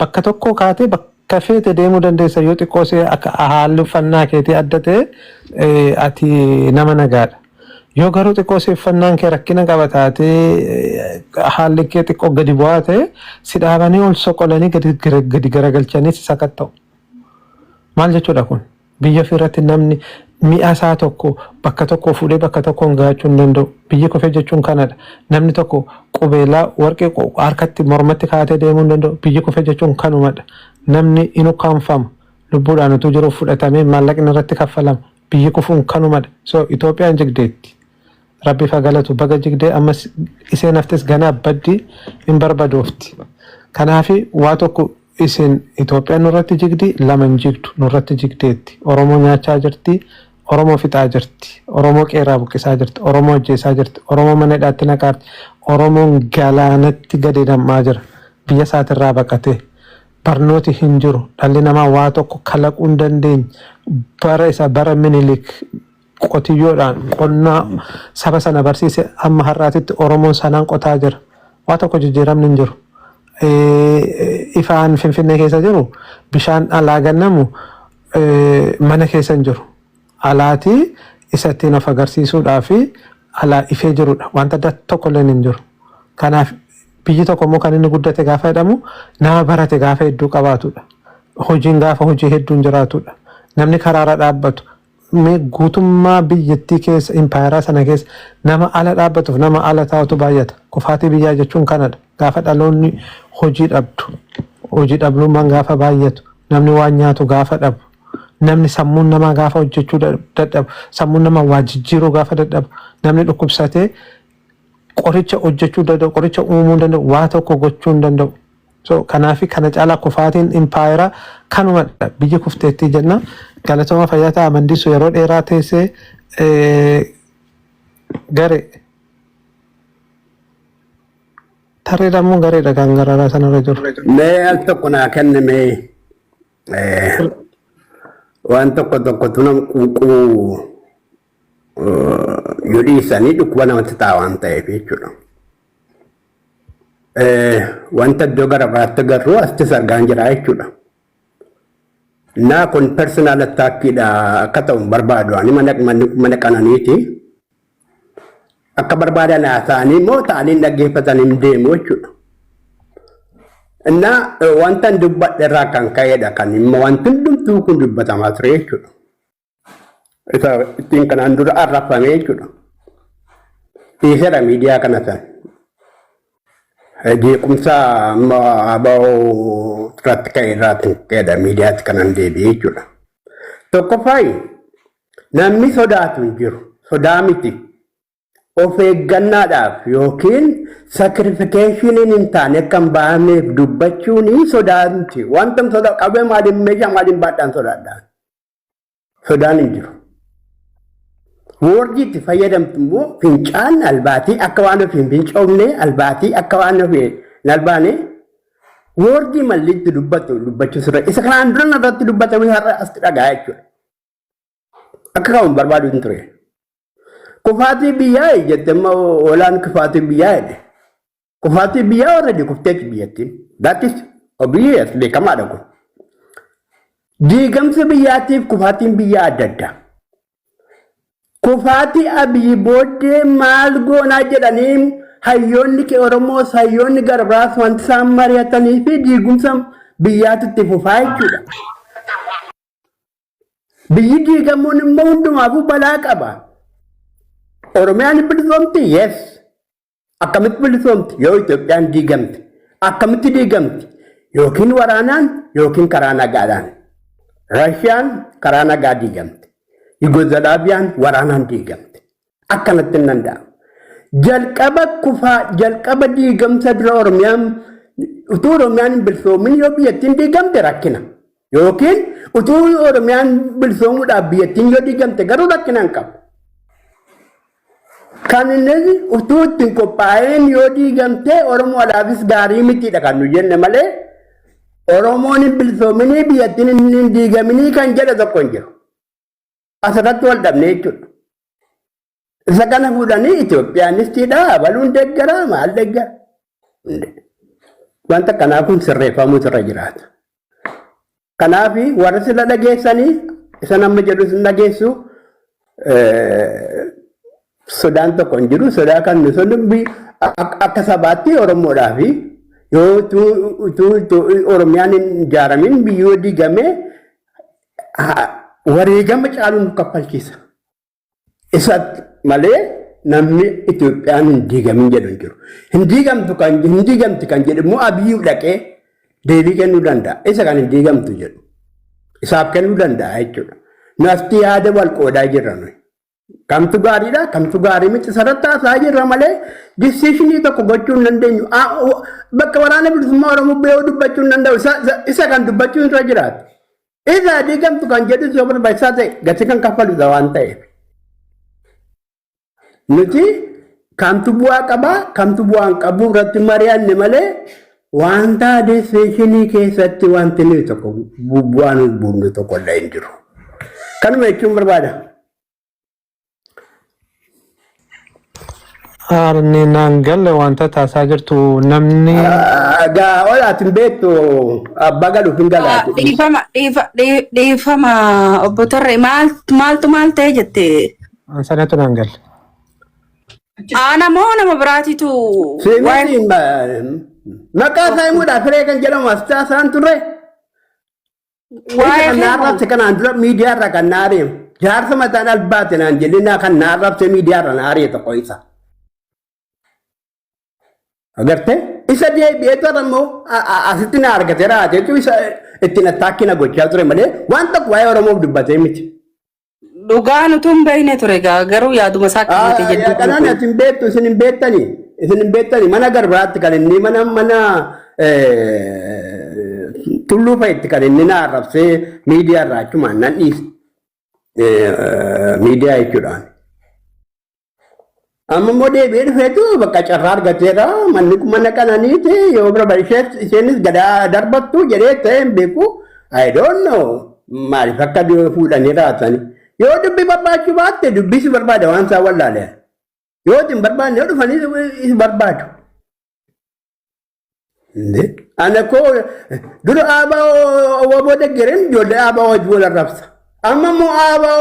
bakka tokko kaatee bakka feete deemuu dandeessa yoo xiqqoosee akka haalli uffannaa keetii adda ta'e ati nama nagaadha yoo garuu xiqqoosee uffannaan kee rakkina qaba taatee haalli kee xiqqoo gadi bu'aa ta'e si dhaabanii ol soqolanii gadi garagalchanii si sakatta'u maal jechuudha kun biyya ofirratti namni mi'a isaa tokko bakka tokko fuudhee bakka tokkoon gahachuu hin danda'u biyyi kufee jechuun kanadha namni tokko qubeelaa warqee harkatti mormatti kaatee deemuu hin danda'u biyyi kufee jechuun kanumadha namni inu kaanfama lubbuudhaan utuu jiruuf fudhatamee maallaqni irratti kaffalama biyyi kufuun kanumadha so Itoophiyaan jigdeetti rabbi fagalatu baga jigdee ammas iseen haftes ganaa baddi hin barbadoofti kanaafi waa tokko isin Itoophiyaan nurratti jigdi lama hin jigdu nurratti jigdeetti Oromoo nyaachaa jirti Oromoo fixaa jirti. Oromoo qeerraa buqqisaa jirti. Oromoo hojjeessaa jirti. Oromoo mana hidhaatti naqaarti. Oromoon galaanatti gadi nam'aa jira. Biyya isaatirraa baqatee. Barnooti hin jiru. Dhalli namaa waa tokko kalaquu hin dandeenye. Bara Minilik qotiyyoodhaan qonnaa saba sana barsiise amma har'aatitti Oromoon sanaan qotaa jira. Waa tokko jijjiiramni hin jiru. Ifaan Finfinnee keessa jiru bishaan alaa gannamu mana keessa hin jiru. Alaatii isa ittiin of agarsiisuudhaa fi alaa ifee jirudha. Wanta tokko illee hin jiru. Kanaaf biyyi tokko immoo kan inni guddate gaafa jedhamu nama barate gaafa hedduu qabaatudha. Hojiin gaafa hojii hedduun jiraatudha. Namni karaarra dhaabbatu guutummaa biyyattii keessa impaayaraa sana keessa nama ala dhaabbatuuf nama ala taa'utu baay'ata. Kufaatii biyyaa jechuun kanadha. Gaafa dhaloonni hojii dhabdu. Hojii dhabdummaan gaafa baay'atu. Namni waan nyaatu gaafa dhabu. Namni sammuun namaa gaafa hojjechuu dadhabu. Sammuun namaa waa jijjiiruu gaafa dadhabu. Namni dhukkubsatee qoricha hojjechuu danda'u, qoricha uumuu danda'u, waa tokko gochuu hin danda'u. So kanaafi kana caalaa kufaatiin impaayeraa kanumadha. Biyyi kufteettii jenna. Galatooma fayyaa ta'a mandisu yeroo dheeraa teessee garee tarreedhamuun gareedha kan gararaa sanarra jiru. Mee al tokko naa kenname waan tokko nama quuquu yoo dhiisanii dhukkuba namatti ta'a waan ta'eef jechuudha. Wanta iddoo gara biraatti garuu asittis argaan jira jechuudha. Naa kun personal attackiidha akka ta'u barbaadu ani mana qananiiti. Akka barbaadan haasa'anii immoo ta'anii dhaggeeffatanii deemu jechuudha. Innaa wanta dubbadhe irraa kan ka'edha kan immoo wanti hundumtuu kun dubbatamaa ture jechuudha. Isa ittiin kanaan dura arrafame jechuudha. Dhiiseera miidiyaa kana san. Jeequmsa aba'oo irratti ka'e irraatti ka'edha miidiyaatti kanan deebi'e jechuudha. Tokkoffaayi namni sodaatu hin jiru. Sodaa miti. Of eeggannaadhaaf yookiin sacrification hin taane kan ba'ameef dubbachuun sodaa miti. Wanta sodaa qabee maaliin meeshaa maaliin baadhaan sodaadhaan. Sodaan hin jiru. Woordi itti fayyadamtu immoo fincaan albaatii akka waan of hin fincoofne albaatii akka waan of hin albaane woordi mallitti dubbachuu sirra isa kanaan dura irratti dubbatame har'a asitti dhagaa jechuudha. Akka kaa'uun barbaadu hin ture. Kufaatii biyyaa jette immoo olaan kufaatii biyyaa jedhe. Kufaatii biyyaa already kufteetti biyyattiin. That is obvious beekamaadha kun. Diigamsa biyyaatiif kufaatiin biyyaa adda adda. Kufaatii abiyyi booddee maal goonaa jedhanii hayyoonni kee Oromoos hayyoonni garbaas wanti isaan mari'atanii fi diigumsa biyyaatitti fufaa jechuudha. Biyyi diigamuun immoo hundumaafuu balaa qaba. Oromiyaan bilisoomti? Yes. Akkamitti bilisoomti? Yoo Itoophiyaan diigamti. Akkamitti diigamti? Yookiin waraanaan yookiin karaa nagaadhaan. Raashiyaan karaa nagaa diigamti. Yugoslaaviyaan waraanaan diigamti. Akkanatti hin danda'amu. Jalqaba diigamsa dura Oromiyaan utuu Oromiyaan hin bilisoomin yoo biyyattiin diigamte rakkina. Yookiin utuu Oromiyaan bilisoomuudhaaf biyyattiin yoo diigamte garuu rakkina hin qabu. Kan inni utuu ittiin qophaa'een yoo diigamte Oromoodhaafis gaarii mitiidha kan nu jenne malee Oromoon hin bilisoominii biyyattiin hin diigaminii kan jedhe tokko hin jiru. Asirratti wal dhabnee jechuudha. Isa kana fuudhanii Itoophiyaanistiidha baluun deeggaraa maal deeggara? Wanta kanaa kun sirreeffamuu irra jiraata. Kanaaf warri sila dhageessanii isa nama jedhu sin dhageessu sodaan tokko hin jiru. Sodaa kan nuti akka sabaatti Oromoodhaa fi yoo Oromiyaan hin ijaaramin biyyoo diigamee wareegama caaluun nu kaffalchiisa. Isa malee namni Itoophiyaan hin diigamin jedhu hin jiru. Hin diigamti kan jedhu immoo Abiyyuu dhaqee deebii kennuu danda'a. Isa kan hin diigamtu jedhu. Isaaf kennuu danda'a jechuudha. Nafti yaada wal qoodaa jirra nuyi. Kamtu gaariidha, kamtu gaarii miti sarratti haasaa jirra malee decisionii tokko gochuu hin dandeenyu. Bakka waraana bilisummaa Oromoo biyya dubbachuu hin danda'u. Isa kan dubbachuu irra jiraatu. Isa diigamtu kan jedhu yoo barbaachisaa ta'e gatii kan kaffalu waan ta'eef. Nuti kamtu bu'aa qabaa kamtu bu'aa hin qabu irratti mari'anne malee wanta deesseeshinii keessatti wanti nuyi tokko bu'aa nuuf buufne tokko illee hin jiru. Kanuma jechuun barbaada. Arni naan galle wanta taasaa jirtu namni Gaa olaatiin beektu abbaa galuuf hin galaati. Dhiifama obbo Tarree maaltu maal ta'e jette? sanatu naan galle. Anamoo nama biraatitu Seemitiin maqaa isaa himuudhaaf firee kan jedhamu as taasisaan turre. Waa'ee kan naarrabse kanaan dura miidiyaarra kan naareemu. Jaarsa mataan albaate naan jedhinaa kan naarrabse miidiyaarra naaree tokko isa. Agartee isa deebi'ee ture immoo asitti na argateera jechuun isa ittiin attaakkina gochaa ture malee waan tokko waa'ee Oromoof dubbatee miti. dhugaan utuu hin beekne ture garuu yaaduma isaa qabate jedhu. Kanaan ati hin beektu isin hin beektanii mana garbiraatti kan inni mana tulluu fa'itti kan inni na arrabsee miidiyaa irraa achumaan nan dhiise miidiyaa jechuudhaan. Amma immoo deebi'ee dhufeetu bakka carraa argateera manni kun mana kananiiti yoo bira isheenis gadaa darbattu jedhee ta'e hin beeku I don't know maaliif akka fuudhanii raatanii. Yoo dubbii barbaachuu baatte dubbii si barbaada waan isaa wallaale. Yoo hin barbaanne yoo dhufanii si barbaadu. Ana koo dura aabaa waboo deeggareen ijoollee aabaa wajjin wal arrabsa. Amma immoo aabaa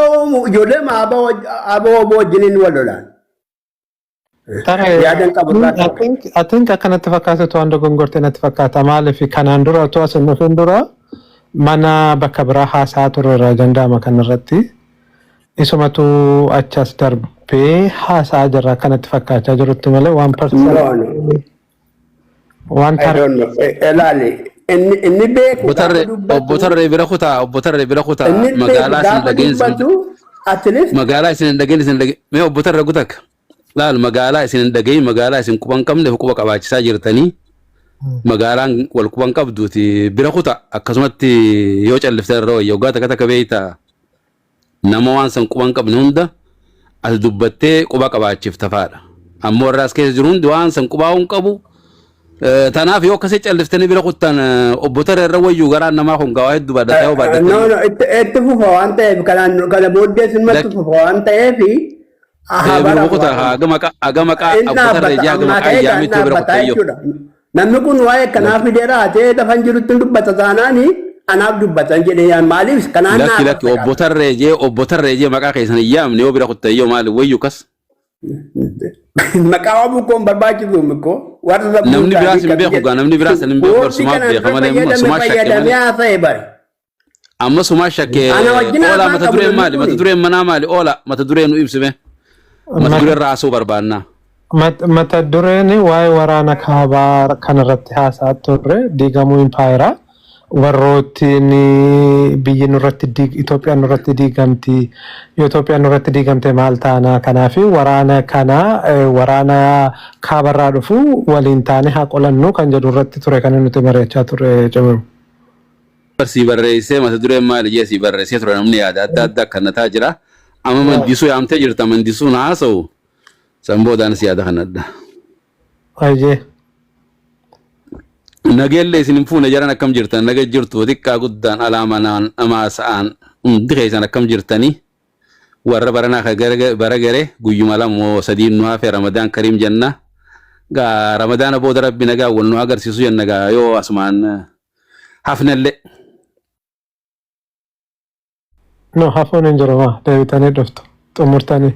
ijoollee aabaa waboo wajjin wal lolaan. Yaadan qabu. I think akkanatti fakkaatu waan dogongortee natti fakkaata maaliif kanaan dura otoo as hin dhufin dura mana bakka biraa haasaa turre danda'ama kanarratti. Isumatu achas darbee haasaa jirra kanatti fakkaachaa jirutti malee waan ilaali inni beeku obbo Tarree bira kutaa magaalaa isin dhageen mee obbo Tarree gutak laal magaalaa isin dhageen magaalaa isin quban qabne quba qabaachisaa jirtanii magaalaan wal quban qabduuti bira kutaa akkasumatti yoo callifte irra wayya waggaa takka beeyta nama waan san quban qabne hunda as dubbattee quba qabaachiif tafaadha. Ammoo warra as keessa jiru hundi waan san qubaa hin qabu. Tanaaf yoo akkasii calliftanii bira kuttan obbo Tarree irra wayyuu garaan namaa kun gawaa hedduu baadhatee yoo baadhatanii. Itti fufa waan ta'eef kana booddee sinumatti fufa waan ta'eef. Aga maqaa obbo Tarree ijaa aga maqaa ijaamitti bira kuttayyoo. Namni kun waa'ee kanaaf fideera ta'ee dafan jirutti dubbata taanaanii. Anaaf dubbatan jedhee maaliif kanaan naa lakki obbo Tarree jee maqaa keessan iyyaamne yoo bira kuttayyoo maali wayyuu kas. Maqaa waamuu koon barbaachisu mikoo warra namni biraas hin beeku gaa namni biraas hin beeku barsumaaf beeka malee sumaa shakkee malee. Amma sumaa shakkee oola mata dureen maali mata dureen manaa maali oola mata dureen nu ibsime mata dureen raasuu barbaannaa. Mata dureen waa'ee waraana kaabaa kanarratti haasaa turre diigamuu impaayiraa. Warroottiin biyyi nurratti Itoophiyaan nurratti diigamti Itoophiyaan nurratti diigamte maal taana kanaaf waraana kana waraana kaabarraa dhufu waliin taane haa qolannu kan jedhu irratti ture kan nuti mari'achaa ture jedhamu. Si barreessee mata dureen maali jee si barreessee ture namni yaada adda addaa akkannataa jira amma mandisuu yaamtee jirta mandisuun haasa'u san boodaan si yaada kanadha. Ajee. Nageelle isin fuune jaran akkam jirtan naga jirtu xiqqaa guddaan alaamanaan amaasa'aan hundi keessan akkam jirtanii warra baranaa bara gare guyyuma lamoo sadiin nu hafe Ramadaan Kariim jenna gaa Ramadaana booda rabbi nagaa wal nu agarsiisu jenna gaa yoo asumaan hafnallee. No hafuun hin jiru maa deebitanii dhuftu xumurtanii.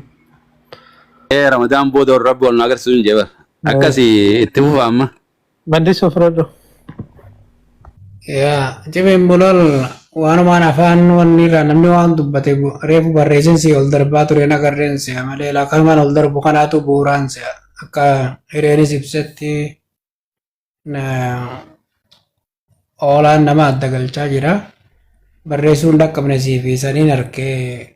Ramadaan booda rabbi wal nu agarsiisu hin jebar akkasii itti fufa amma. Mandisuu fudhadhu. Yaa jibeen bulol waanumaan afaan wanni irraa namni waan dubbate reefu barreessinsi ol darbaa ture nagarreen si'a malee lakkanumaan ol darbu kanaatu bu'uuraan si'a akka hireenis ibsetti oolaan nama adda galchaa jira barreessuun dhaqqabne siifi saniin harkee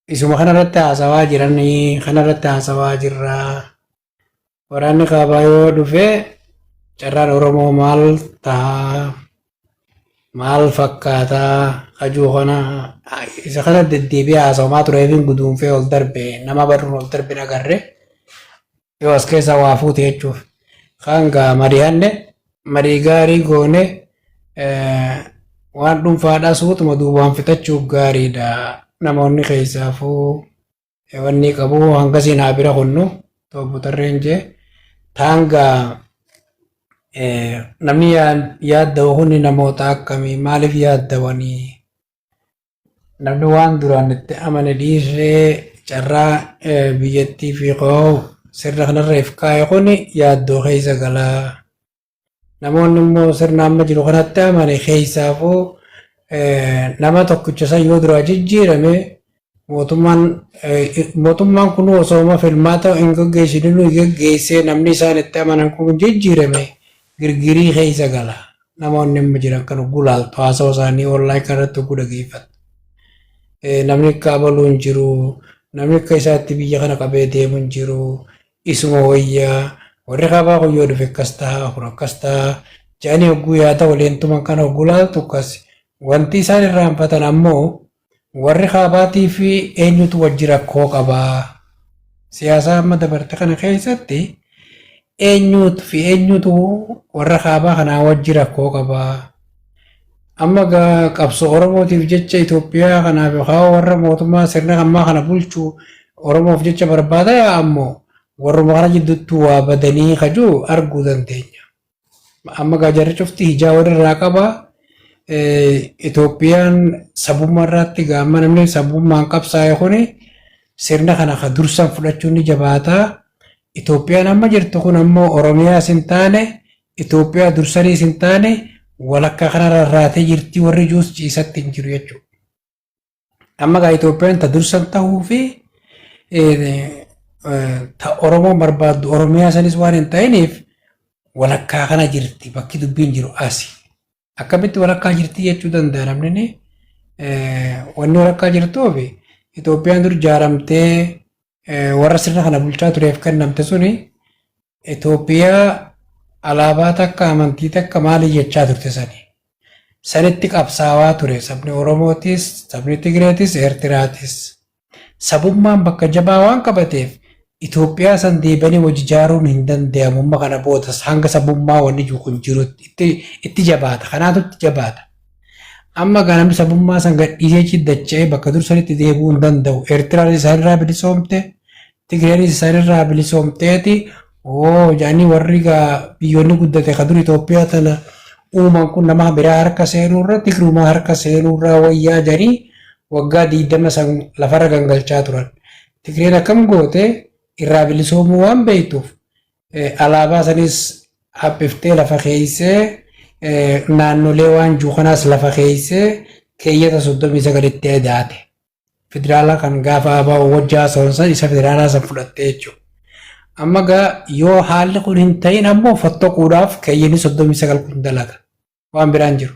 isuma kanarratti haasawaa jiranii kanarratti haasawaa jirraa waraanni kaabaa yoo dhufee carraan Oromoo maal ta'a maal fakkaataa kajuu kana isa kana deddeebi'ee haasawamaa tureefin guduunfee ol darbe nama barruun ol darbe agarre yoo as keessa waa fuute jechuuf kanga marii gaarii goone waan dhuunfaadhaa suutuma duubaan fixachuuf gaariidha namoonni keessaafuu wanni qabu hangasiin haa bira kunnu tobbu tarreen jee tanga namni yaadda hunni namoota akkamii maaliif yaaddawanii namni waan duraan itti amane dhiisee carraa biyyattii fi qoo sirna kanarra if kaa'e kuni yaaddoo keessa galaa namoonni immoo sirna amma jiru kanatti amane keessaafuu nama tokkicha san yoo duraa jijjiirame mootummaan kun osooma filmaata hin gaggeessinuu gaggeessee namni isaan itti amanan kun jijjiirame girgirii keessa gala namoonni amma jiran kan gulaaltu haasa'u isaanii online kanarratti dhageeffatu namni akka abaluu hin jiru namni akka isaatti biyya kana qabee deemu hin jiru isuma wayyaa warri qabaa kun yoo dhufe akkas ta'a kun akkas ta'a jedhanii hogguu yaada waleentuman kana gulaaltu akkas wanti isaan irraanfatan ammoo warri qabaatii fi eenyutu wajji rakkoo qabaa siyaasaa amma dabarte kana keessatti eenyutu warra kaabaa kanaa wajji rakkoo qabaa amma qabsoo oromootiif jecha Itoophiyaa kanaaf yookaan warra mootummaa sirna ammaa kana bulchuu oromoof jecha barbaada ammoo warruma kana jidduutti waa badanii kajuu arguu dandeenya amma gaajarri cufti hijaa walirraa qabaa Itoophiyaan sabummaa irratti gaamma namni sabummaan qabsaa'e kuni sirna kana ka dursan fudhachuun ni jabaataa Itoophiyaan amma jirtu kun ammoo Oromiyaas hin taane Itoophiyaa dursaniis hin taane walakkaa kana rarraatee jirti warri juus ciisatti hin jiru jechuudha. Amma gaa Itoophiyaan ta dursan ta'uu fi ta Oromoon barbaaddu Oromiyaa sanis waan hin ta'iniif walakkaa kana jirti bakki dubbiin jiru asi. Akkamitti walakkaa jirti jechuu danda'a namni wanni walakkaa jirtuuf Itoophiyaan dur jaaramtee warra sirna kana bulchaa tureef kennamte suni Itoophiyaa alaabaa takka amantii takka maali jechaa turte sanitti qabsaawaa ture sabni Oromootis sabni Tigreetis Eertiraatis sabummaan bakka jabaa waan qabateef Itoophiyaa san deebanii wajji jaaruun hin danda'amu amma kana boodas hanga sabummaa wanni kun jiru itti jabaata kanaatu itti jabaata amma ganamni sabummaa san gadhiisee ciddacha'ee bakka dursanitti deebi'uu hin danda'u Eertiraan isaanirraa bilisoomte Tigreen isaanirraa bilisoomteeti jaanii warri biyyoonni guddate ka dur Itoophiyaa tana uuman kun nama biraa harka seenuurra Tigrumaa harka seenuurraa wayyaa janii waggaa 20 san lafarra gangalchaa turan Tigreen akkam goote irraa bilisoomuu waan beektuuf alaabaa sanis haphiftee lafa keeysee naannolee waan juukanaas lafa keeysee keeyyata 39tti edaate federaalaa kan gaafa abaa wajjaa soonsan isa federaalaa san fudhattee jechuudha. Amma gaa yoo haalli kun hin ta'in ammoo fottoquudhaaf keeyyatni 39 kun dalaga waan biraan jiru.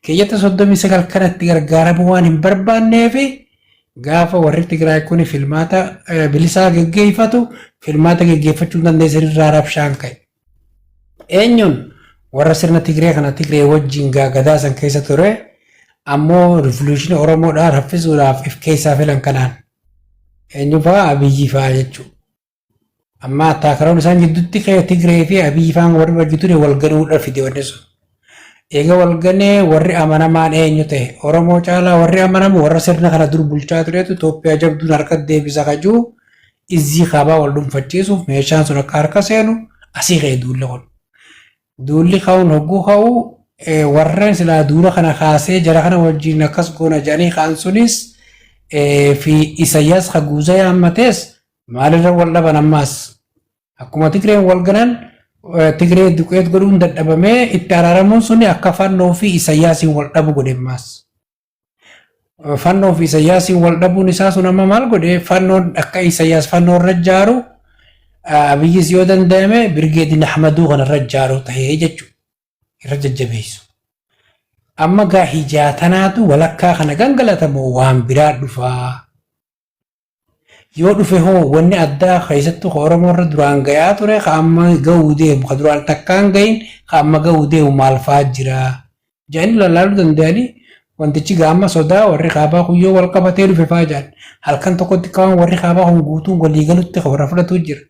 Keeyyata 39 kanatti gargaaramuu waan hin barbaanneefi gaafa warri Tigraay kun filmaata bilisaa geggeeffatu filmaata geggeeffachuu dandeessan irraa rabshaan ka'e. Eenyuun warra sirna Tigree kana Tigree wajjin gaagadaa san keessa ture ammoo rivoluushinii Oromoodhaan haffisuudhaaf if keessaa filan kanaan eenyu fa'aa Abiyyi fa'aa jechuudha. Amma attaakaroon isaan jidduutti Tigree fi Abiyyi fa'aan warri wajji ture walganuudhaaf fide wanni sun. Eega walganee warri amanamaan eenyu ta'e Oromoo caalaa warri amanamu warra sirna kana dur bulchaa turetu Itoophiyaa jabduun harka deebisa kajuu izzii kaabaa wal dhuunfachiisuuf meeshaan sun akka harka seenu asii ka'e duulli kun. Duulli ka'uun hogguu ka'u warreen silaa duura kana kaasee jara kana wajjin akkas goona jedhanii ka'an sunis fi Isayyaas Haguuzaa yaammatees maalirra wal dhaban ammaas akkuma Tigreen wal ganan Tigree duqeet godhuun dadhabamee itti araaramuun suni akka fannoo fi Isayyaasiin wal dhabu godhe ammaas. Fannoo fi Isayyaasiin wal dhabuun isaa sun amma maal godhe fannoon akka Isayyaas fannoo irra jaaru Abiyyis yoo danda'ame Birgeediin Ahmaduu kanarra jaaru ta'ee jechuudha. Irra jajjabeessu. Amma gaa hijaatanaatu walakkaa kana gangalatamoo waan biraa dhufaa. Yoo dhufe hoo wanni addaa keessattuu Oromoo irra duraan gayaa ture ka amma gahuu deemu ka duraan takkaan gahin ka amma gahuu deemu maal fa'aa jira Jaani lalaaluu danda'anii wantichi gaama sodaa warri kaabaa kuyyoo wal qabatee dhufe faajaan halkan tokkotti qaban warri kaabaa kun guutuun walii galutti warra fudhatu jira.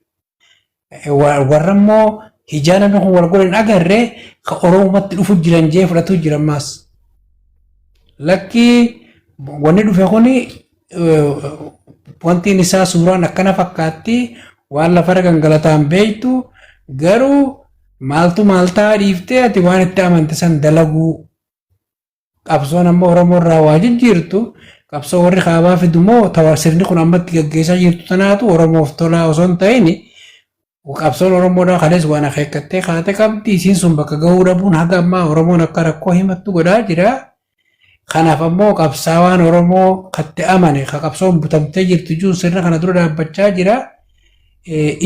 Warra immoo hijaa namni kun wal godhan agarree ka Oromumatti dhufu jiran jee fudhatu jira ammaas. Lakkii wanni dhufe kuni wanti isaa suuraan akkana fakkaatti waan lafarra gangalataan beektu garuu maaltu maaltaa dhiiftee ati waan itti amante san dalaguu qabsoon amma Oromoo irraa waa jijjiirtu qabsoo warri kaabaa fidu moo tawaa sirni kun ammatti gaggeessaa jirtu tanaatu Oromoof tolaa osoo hin ta'in qabsoon Oromoodhaa kalees waan akeekkattee kaate qabdi isiin sun bakka gahuu dhabuun haga ammaa Oromoon akka rakkoo himattu godhaa jira. Kanaaf ammoo qabsaawaan Oromoo katti amane ka qabsoon butamtee jirtu jiru sirna kana dura dhaabbachaa jira.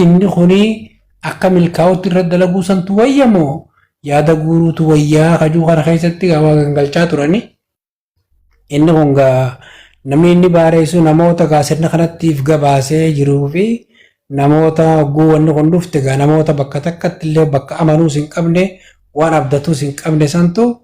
Inni kuni akka milkaa'utti irra dalaguu santu wayyamoo yaada guuruutu wayyaa kajuu kana keessatti waa gangalchaa turani. Inni kun namni inni baareessu namoota sirna kanattiif gabaasee jiruu fi namoota wanni kun dhufte namoota bakka takkatti illee bakka amanuus hin qabne waan abdatuus hin qabne santu